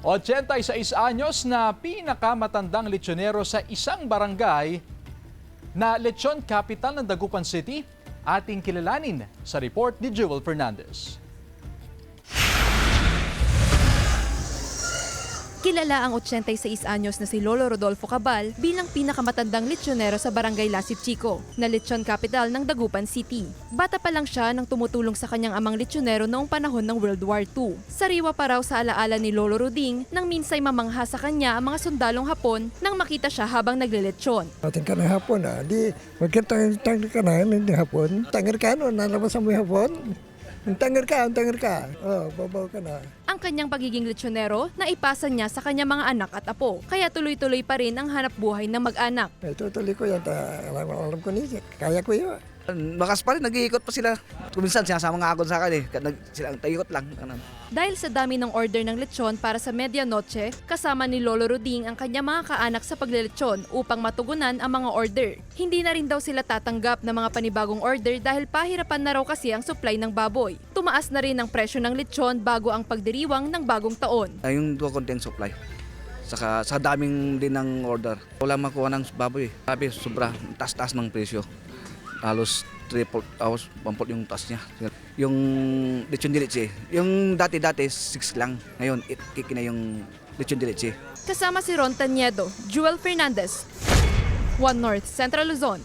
86 anyos na pinakamatandang lechonero sa isang barangay na lechon capital ng Dagupan City, ating kilalanin sa report ni Jewel Fernandez. Kilala ang 86 anyos na si Lolo Rodolfo Cabal bilang pinakamatandang lechonero sa barangay Lasip Chico, na lechon capital ng Dagupan City. Bata pa lang siya nang tumutulong sa kanyang amang lechonero noong panahon ng World War II. Sariwa pa raw sa alaala ni Lolo Roding nang minsay mamangha sa kanya ang mga sundalong Hapon nang makita siya habang naglelechon. Ating ka ng hapon, di magkatangir ka na ng hapon. Tangir ka, nalabasan mo yung hapon. Tangir ka. Babaw ka na. Ang kanyang pagiging lechonero na ipasa niya sa kanyang mga anak at apo, kaya tuloy-tuloy pa rin ang hanap buhay ng mag-anak. Tutuloy ko yan, alam ko niya, kaya ko yun. Bakas pa rin, nag-iikot pa sila. Kuminsan sinasama nga ako sa akin silang tayikot lang. Dahil sa dami ng order ng lechon para sa medianoche, kasama ni Lolo Roding ang kanyang mga kaanak sa paglelechon upang matugunan ang mga order. Hindi na rin daw sila tatanggap ng mga panibagong order dahil pahirapan na raw kasi ang supply ng baboy. Tumaas na rin ang presyo ng lechon bago ang pagdiriwang ng bagong taon. Yung duwa konting supply. Saka sa daming din ng order. Wala makuha ng baboy. Sabi, sobra, taas-taas ng presyo. Halos 3-4 hours, 1/4 yung taas niya. Yung lechon de leche, yung dati-dati 6 lang. Ngayon, 8 na yung lechon de leche. Kasama si Ron Taniedo, Jewel Fernandez, One North Central Luzon.